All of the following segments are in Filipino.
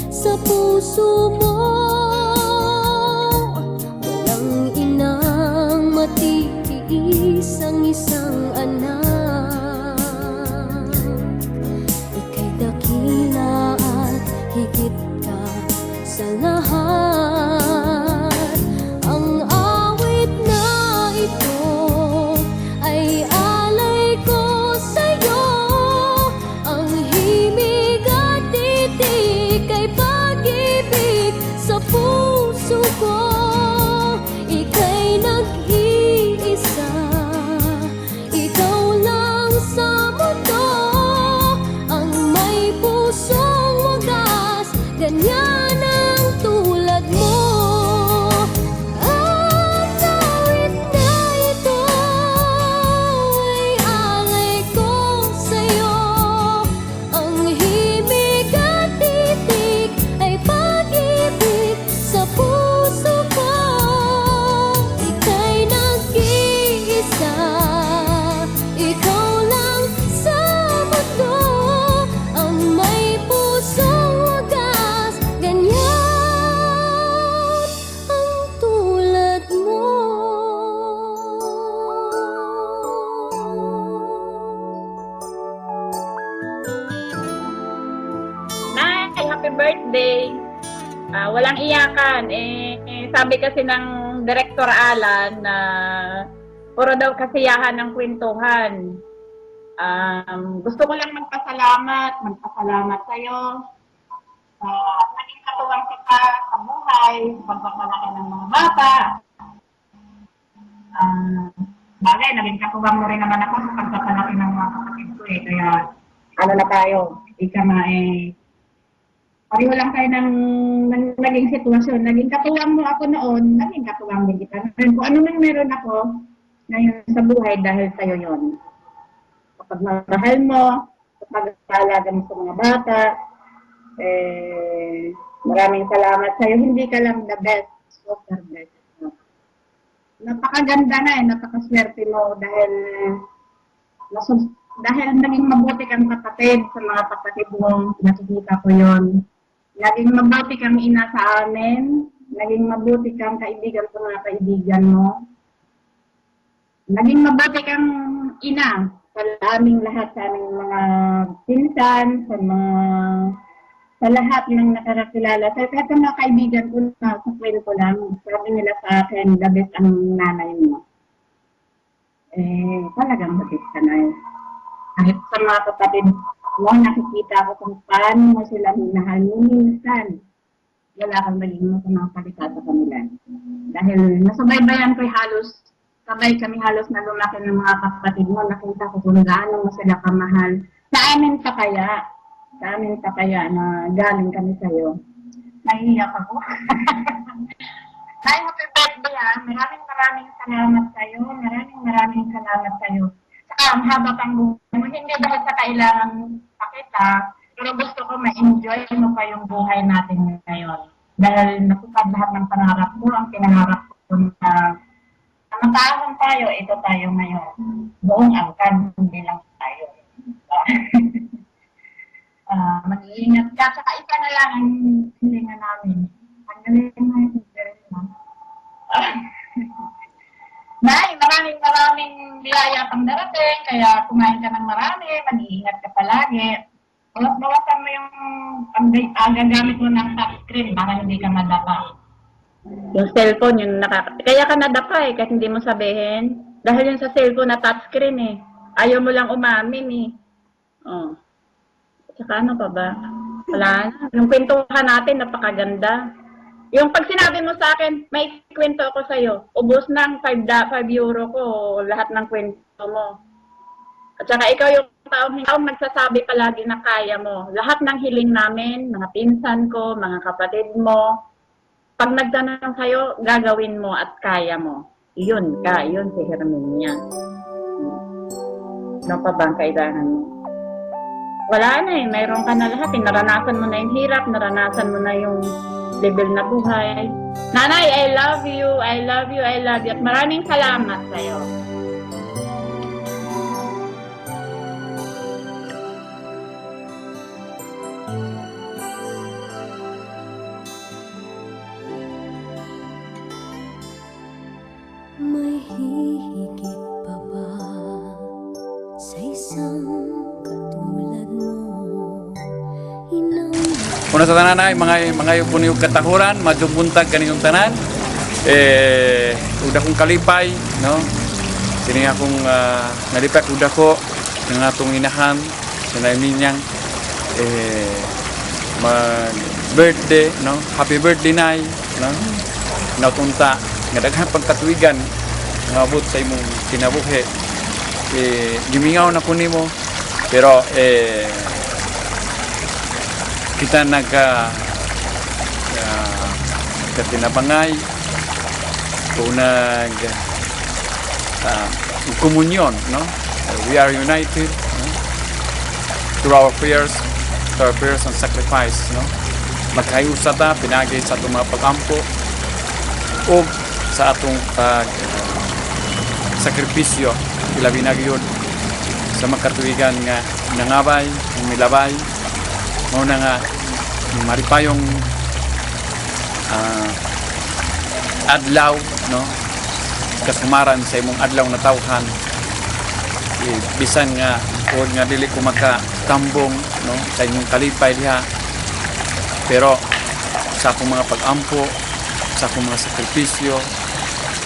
sa puso mo. Walang inang matitiis ang isang anak. Ika'y dakila at higit ka sa lahat. Ang awit na ito ay alay ko sa'yo. Ang himig at titik ay pag-ibig sa puso ko. Ika'y nag-iisa, ikaw lang sa mundo. Ang may pusong wagas, ganyan ang tulad mo. Ang awit na ito ay alay ko sa'yo. Ang himig at titik ay pag-ibig sa puso ko. Ika'y nag-iisa, ikaw lang sa mundo. Ang may pusong wagas, ganyan ang tulad mo. Nay, happy birthday! Walang iyakan. Sabi kasi ng Director Alan na puro daw kasiyahan ng kwentuhan. Gusto ko lang magpasalamat sa'yo. Naging katuwang kita sa buhay, pagpapalaki ng mga bata. Bagay, naging katuwang mo rin naman ako sa pagpapalaki ng mga kapatid ko eh. Kaya, ano na tayo, ika nga pareho lang tayo ng naging sitwasyon. Naging katuwang mo ako noon, naging katuwang din kita. Kung ano man meron ako ngayon sa buhay dahil sa'yo yon. Kapag mahal mo, kapag alaga mo sa mga bata, maraming salamat sa'yo. Hindi ka lang the best, super best. Napakaganda na napakaswerte mo dahil naging mabuti kang kapatid sa mga kapatid mo, nakikita ko yon. Naging mabuti kang ina sa amin, naging mabuti kang kaibigan sa mga kaibigan mo, naging mabuti kang ina sa aming lahat, sa aming mga pinsan, sa lahat ng nakakilala. Sa mga kaibigan ko na sa kwento lang, sabi nila sa akin, the best ang nanay mo. Talagang the best ka na. Kahit sa mga kapatid mo, nakikita ko kung paano mo sila minahal mo minsan. Wala kang maging masamang salita sa kanila. Dahil nasubaybayan ko sabay kami halos na lumaki ng mga kapatid mo. Nakita ko kung gaano mo sila kamahal. Sa amin pa kaya na galing kami sa'yo. Nahihiyak ako. Ay, happy birthday Maraming salamat sa'yo. Maraming salamat sa'yo. Ang haba pang buhay mo, hindi dahil sa kailangan pakita, pero gusto ko ma-enjoy mo pa yung buhay natin ngayon. Dahil natupad lahat ng pangarap mo, ang pinangarap ko na mataasan tayo, ito tayo ngayon. Buong angkan, hindi lang tayo. Mag-iingat ka, saka isa na lang ang hilingan namin. Tanggalin mo yung hilingan. Nay, maraming biyaya pang darating, kaya kumain ka ng marami, mag-iingat ka palagi. Bawasan mo yung gagamit mo ng touchscreen para hindi ka madapa. Yung cellphone, kaya ka nadapa kahit hindi mo sabihin. Dahil yung sa cellphone na touchscreen ayaw mo lang umamin Tsaka ano pa ba? Wala na. Yung kwentuhan natin, napakaganda. Yung pag sinabi mo sa akin, may kwento ako sa'yo, ubos ng 5 euro ko, lahat ng kwento mo. At saka ikaw yung taong nagsasabi palagi na kaya mo. Lahat ng hiling namin, mga pinsan ko, mga kapatid mo, pag nagtanong sa'yo, gagawin mo at kaya mo. Yun si Herminia. Ano pa ba ang kailangan mo? Wala na mayroon ka na lahat naranasan mo na yung hirap, naranasan mo na yung level na buhay. Nanay, I love you. At maraming salamat sa'yo. hihigit pa ba sa isang katulad mo? Inang Una sa tanan ay mga puniyog katahuran, majubuntag kaniyong tanan. Uda kong kalipay, no? Sini akong nalipay uda ko ng atong inahan sa Minyang mag birthday, no? Happy birthday nay, no? Nautunta nga daghan pagkatuigan nga abot sa imong kinabuhi. Gimingaw na ko nimo pero kita katinabangay o komunyon, no? We are united, no? Through our prayers and sacrifice, no? Magkayusa ta pinagi sa atong mga pag-ampo o sa atong sakripisyo ilabi na gyud sa makatuigan nga nangabay, milabay mao na nga maripayong adlaw, no? Kasumaran sa imong adlaw na tawhan bisan nga o nga dili ko makatambong, no? Sa inyong kalipay diha pero sa akong mga pag-ampo, sa akong mga sakripisyo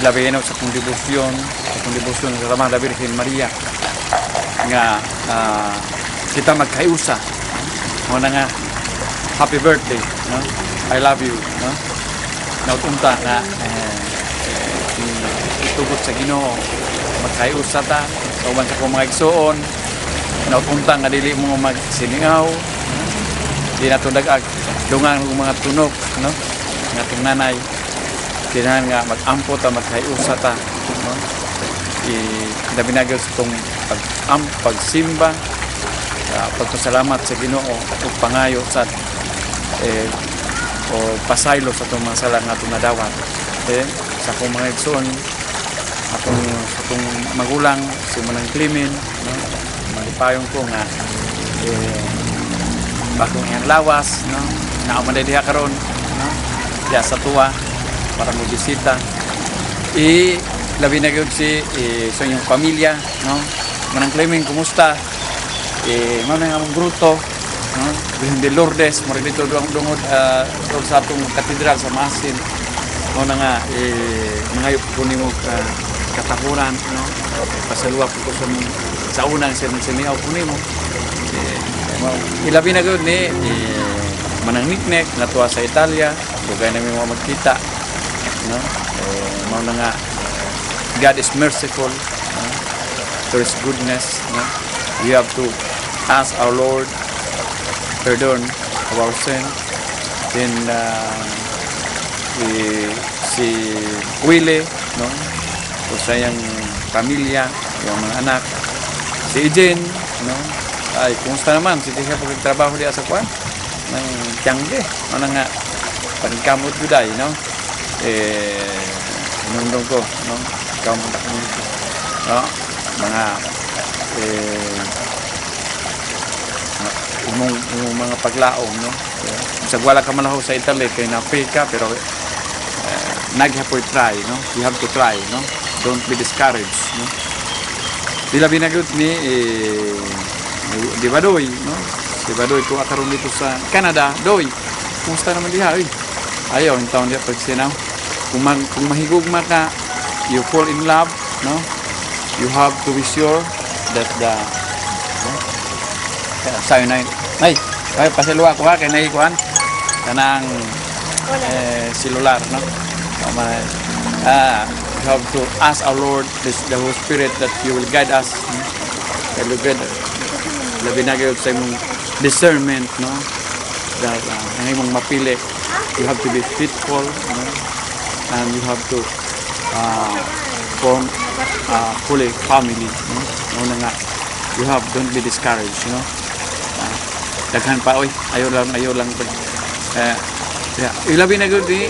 labi na sa akong debosyon sa Ramada Virgen Maria nga kita magkayusa mo na nga happy birthday, no? I love you, no? Nautunta na itugot sa Ginoo magkayusa ta sa uban sa akong mga igsoon. Nautunta nga dili mo magsilingaw, di na tudag dungang mga tunog, no? Nga ating nanay kailangan nga mag-ampo ta magkayusa ta, no? Dabinagaw sa itong pagsimba, pagpasalamat sa Ginoo ug pangayo sa o pasaylo sa itong mga sala nga itong nadawat sa akong mga igsoon, atong magulang si Manang Clemen, no? Malipayong ko nga bakong iyang lawas, no? Naamanay diha karon, no? Diya sa tuwa para mo bisita labi na gyud sa inyong pamilya, no? Manang Clemen, kumusta? Mamay nga mong gruto, no? Virgen de Lourdes mo rin dito dungod sa atong katedral sa Masin mo na nga nangayop ko nimo katahuran, no? Pasaluwa ko sa unang siniaw ko nimo ilabi na gyud ni Manang Niknek natuwa sa Italia dugay na mo magkita, no? Mao na nga God is merciful, no? There is goodness, no? We have to ask our Lord pardon of our sin. Then si Willie, no? O sa iyang pamilya, yung mga anak, si Ejen, no? Ay, kumusta naman? Sige siya pagtrabaho diya sa kwan ng Tiangge, ano nga pagkamot juday, no? Nundong ko, no? Kamot ko, no? Mga umong mga paglaom, no? Sagwala ka malaho sa Italy kay na-pay ka pero naghapoy try, no? You have to try, no? Don't be discouraged, no? Dila binagot ni Di Badoy, no? Di Badoy ko akaron dito sa Canada, Doy. Kumusta naman diha, oy? Ayaw yung taon diha pag sinaw. Kung mahigugma ka, you fall in love, no? You have to be sure that the sayo na yun. Ay, pasaluwa ko ha, kaya nahikuhan. Kanang celular, no? You have to ask our Lord, the Holy Spirit, that you will guide us. No? Labi na kayo sa imong discernment, no? That ang imong mapili, you have to be faithful, no? And you have to form a holy family, no? No nga, don't be discouraged, no? Daghan pa, oy, ayaw lang ilabi na gud ni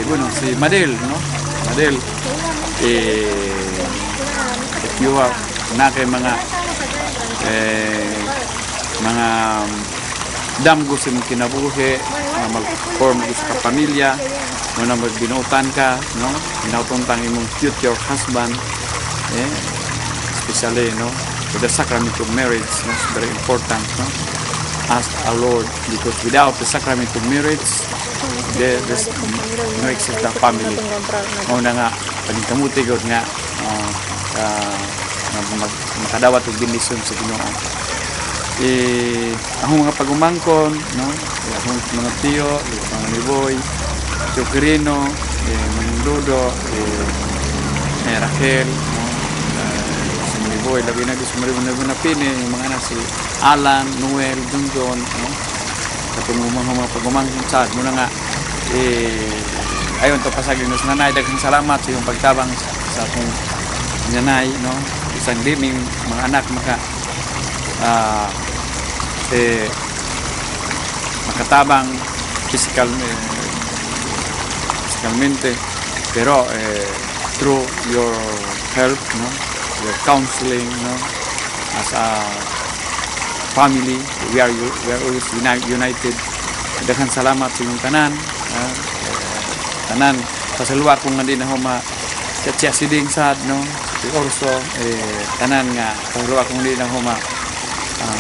bueno, si Madel, no? Madel, if you have na kay mga damgo sa mong kinabuhi na mag-form sa pamilya mo na magbinutan ka, no? Binauton tang imong future husband especially, with the sacrament of marriage, it's very important, ask our Lord, because without the sacrament of marriage, there's no exist na family. Una nga, paging kamutigod nga, makadawat og bendisyon sa Ginoo. Akong mga pagumangkon, akong mga tiyo, mga liboy, Tio Quirino, Mandudo, Rachel, si Liboy, labi na gusto na pini, yung mga anak si Alan, Noel, Junjon, katong mga pagumangkon sa muna nga, ayon to pasagin sa nanay, daghang salamat sa iyong pagtabang sa akong nanay, isang dining mga anak makatabang physicalmente, pero through your help, your counseling, as a family, we are always united. Daghang salamat sa inyong tanan, pasalwa kung nga din ako ma-chatcha siding sad, si Orso, tanan nga, pasalwa kung din ako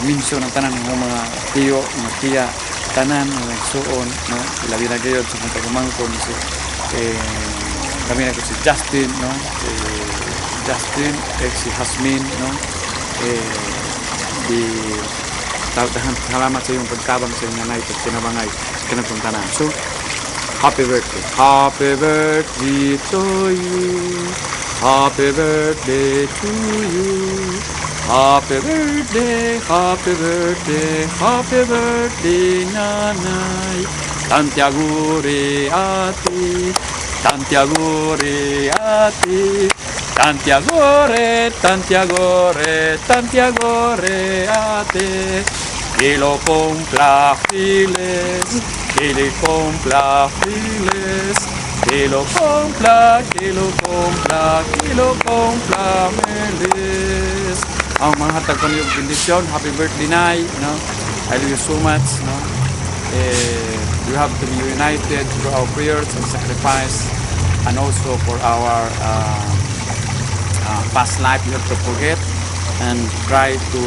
minso ng tanan ng mga tiyo, mga tiya, tanan, mga suon, ilabi na gayon sa mga pagumangkon, kami na si Justin, si Hasmin, daghang salamat sa iyong pagtabang sa iyong nanay at kinabangay sa kanatong tanan. So, happy birthday. Happy birthday to you. Happy birthday to you. Happy birthday, happy birthday, happy birthday, nanay. Tanti auguri ati, tanti auguri ati, tanti auguri, tanti auguri, tanti auguri ati. Que lo cumpla files, que le cumpla files, que lo cumpla, que lo cumpla, que lo cumpla feliz. Ang mga hatag ko niyong bendisyon, happy birthday, Nay, I love you so much, you have to be united through our prayers and sacrifice, and also for our past life, you have to forget and try to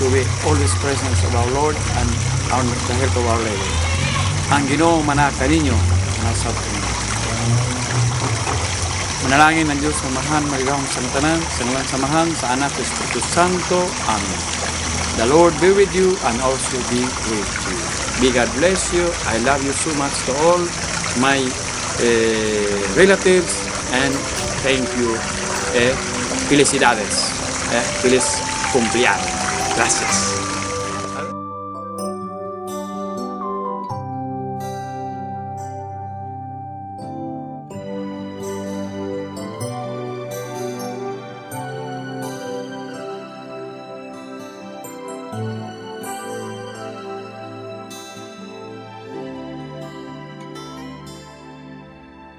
be always presence of our Lord and the help of our Lady. Ang Ginoo manaka ninyo, nasa manalangin ng Diyos samahan, maligawang santanan, sa ngalan samahan, sa anak ng Espiritu Santo. Amen. The Lord be with you and also be with you. May God bless you. I love you so much to all my relatives, and thank you. Felicidades. Feliz cumpleaños. Gracias.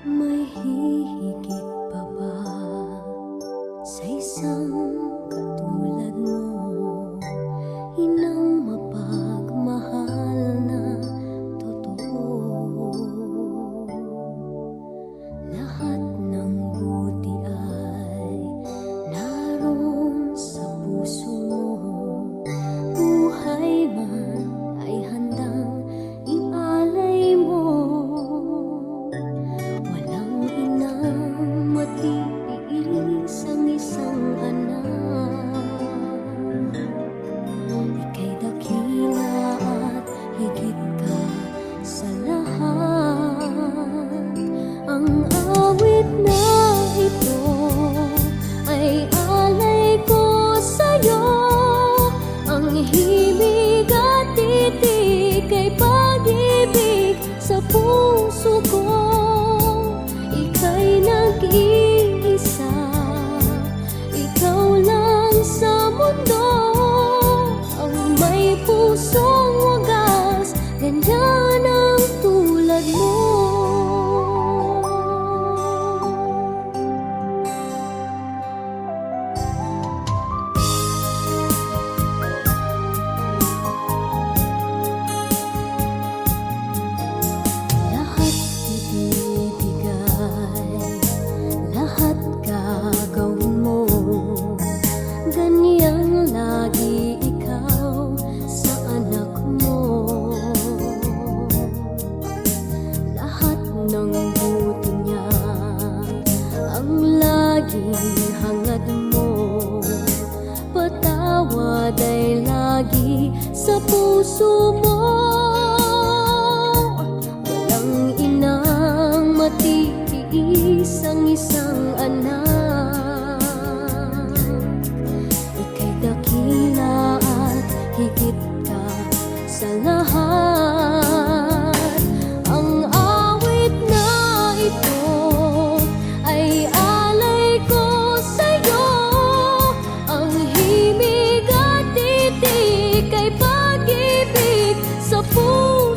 May hihigit pa ba sa isang katulad mo? Inang mapagmahal na totoo. Lahat ng buti ay naroon sa puso mo. Buhay man ay handang ialay mo. Walang ina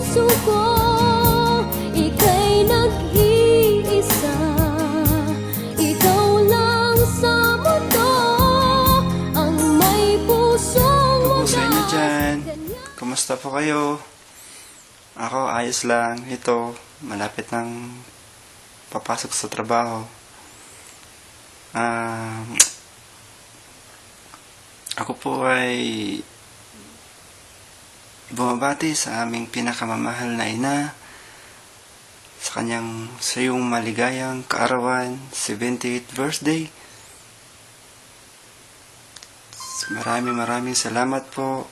puso ko, ika'y nag-iisa. Ikaw lang sa mundo ang may pusong Hello po sa inyo wagas. dyan. Kumusta po kayo? Ako, ayos lang. Ito, malapit nang papasok sa trabaho. Ako po ay bumabati sa aming pinakamamahal na ina sa iyong maligayang kaarawan, 78th birthday. Maraming salamat po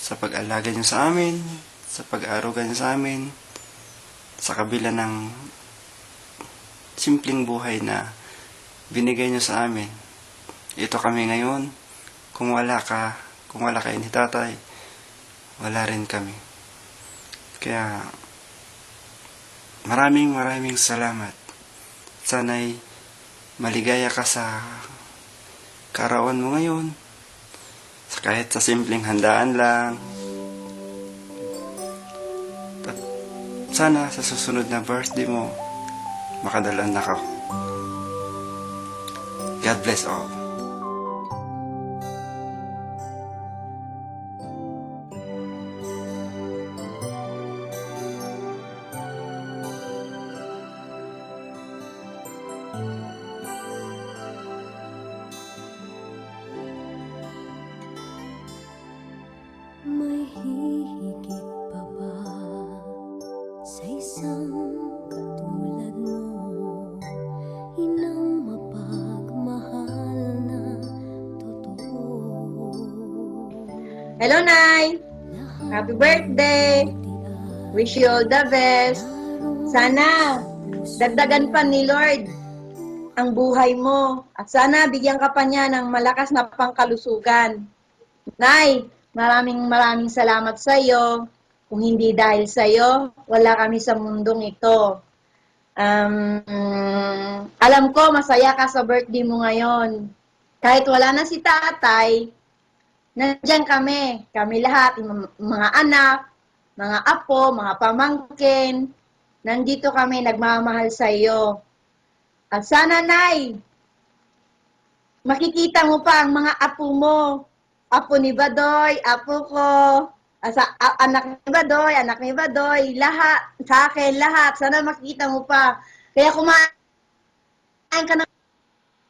sa pag-alaga niyo sa amin, sa pag-aaruga niyo sa amin, sa kabila ng simpleng buhay na binigay niyo sa amin. Ito kami ngayon. Kung wala kayo ni tatay, wala rin kami. Kaya, maraming salamat. Sana'y maligaya ka sa kaarawan mo ngayon. Kahit sa simpleng handaan lang. At sana sa susunod na birthday mo, makadalan na ka. God bless all. May hihigit pa ba sa isang katulad mo? Inang mapagmahal na totoo. Hello, Nay! Happy birthday! Wish you all the best. Sana dagdagan pa ni Lord ang buhay mo. At sana bigyan ka pa niya ng malakas na pangkalusugan. Nay, maraming salamat sa iyo. Kung hindi dahil sa iyo, wala kami sa mundong ito. Alam ko, masaya ka sa birthday mo ngayon. Kahit wala na si tatay, nandiyan kami. Kami lahat, mga anak, mga apo, mga pamangkin. Nandito kami, nagmamahal sa iyo. At sana, Nay, makikita mo pa ang mga apo mo. Apo ni Badoy, apo ko, anak ni Badoy, anak ni Badoy, lahat, sa akin, lahat. Sana makikita mo pa. Kaya kumain ka ng,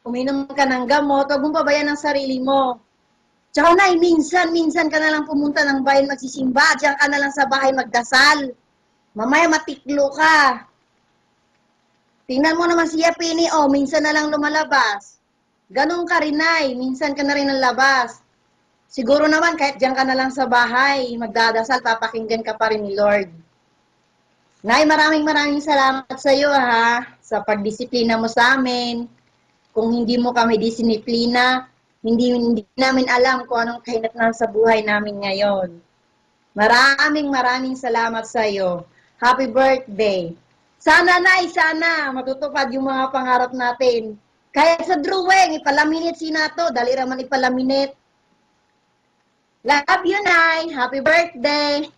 uminom ka ng gamot, huwag mong pabayaan ang sarili mo. Tsaka Nay, minsan ka na lang pumunta ng bayan magsisimba, diyan ka na lang sa bahay magdasal. Mamaya matiklo ka. Tingnan mo naman si Yapini, minsan na lang lumalabas. Ganun ka rin, Nay, minsan ka na rin ang labas. Siguro naman, kahit diyan ka na lang sa bahay, magdadasal, papakinggan ka pa rin ni Lord. Nay, maraming salamat sa iyo, ha, sa pagdisiplina mo sa amin. Kung hindi mo kami disiplina, hindi namin alam kung anong kahinatnan sa buhay namin ngayon. Maraming salamat sa iyo. Happy birthday. Sana, Nay, sana matutupad yung mga pangarap natin. Kahit sa drawing, ipalaminate si Nato, dali raman ipalaminate. Love you, Nay. Happy birthday.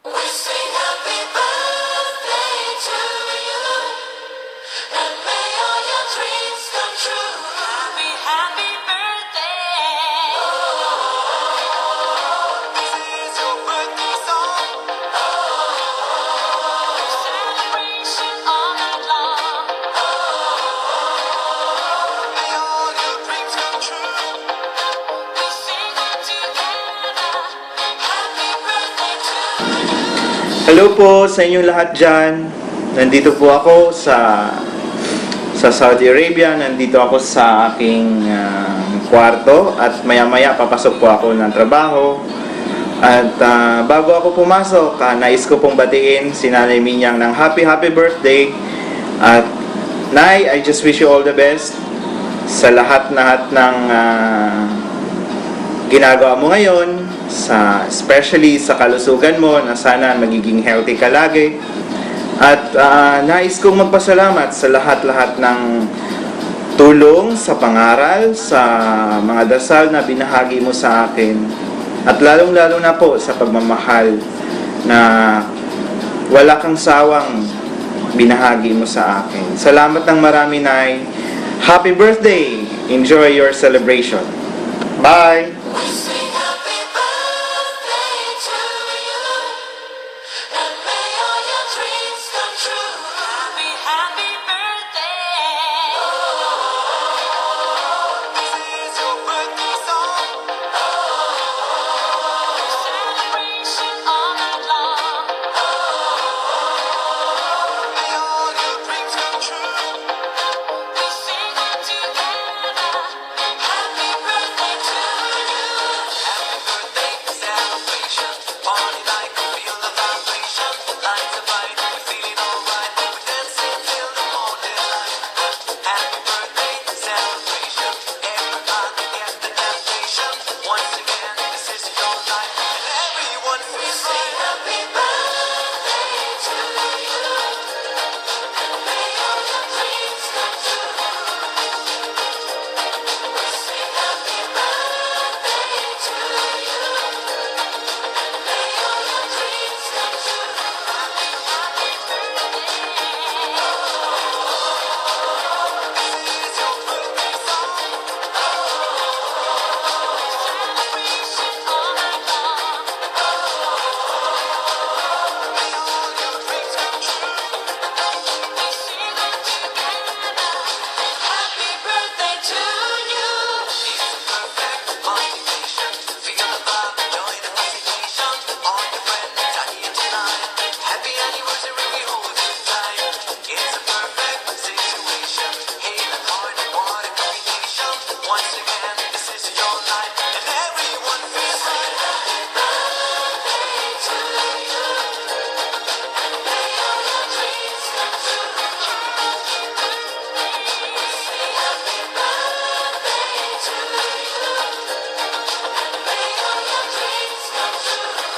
We sing happy birthday to you, and may all your dreams come true. Happy birthday. This is your birthday song. Celebration all night long. May all your dreams come true. We sing it together. Happy birthday to you. Hello po sa inyong lahat dyan. Nandito po ako sa Saudi Arabia. Nandito ako sa aking kwarto at maya-maya papasok po ako ng trabaho. At bago ako pumasok, nais ko pong batiin si Nanay Minyang ng happy birthday. At Nay, I just wish you all the best sa lahat ng ginagawa mo ngayon, especially sa kalusugan mo, na sana magiging healthy ka lagi. At nais kong magpasalamat sa lahat ng tulong sa pangaral, sa mga dasal na binahagi mo sa akin. At lalong-lalo na po sa pagmamahal na wala kang sawang binahagi mo sa akin. Salamat ng marami, Nay. Happy birthday! Enjoy your celebration. Bye! We sing happy birthday to you, and may all your dreams come true. Happy, happy birthday. This is your birthday song. Celebration all night long. May all your dreams come true. We sing it together. Happy birthday to you. Happy birthday celebration. Party like we feel the vibration. Lights are bright, we're feeling alright. We're dancing till the morning light. Happy birthday celebration. Everybody get the temptation. Once again, this is your night, and everyone feels right. Happy birthday to you. May all your dreams come true. We sing happy birthday to you. May all your dreams come true. Happy, happy birthday. This is your birthday song. Celebration all night long. May all your dreams come true. We sing it together. Happy birthday to you. It's a perfect motivation. Feel the vibe, join the conversation. All your friends are here tonight. Happy anniversary, we hold you tight. It's a perfect situation. Hey, the heart, what a combination. Once again, this is your night, and everyone feels right. Happy birthday to you. May all your dreams come true. We say happy birthday to you. May all your dreams come true.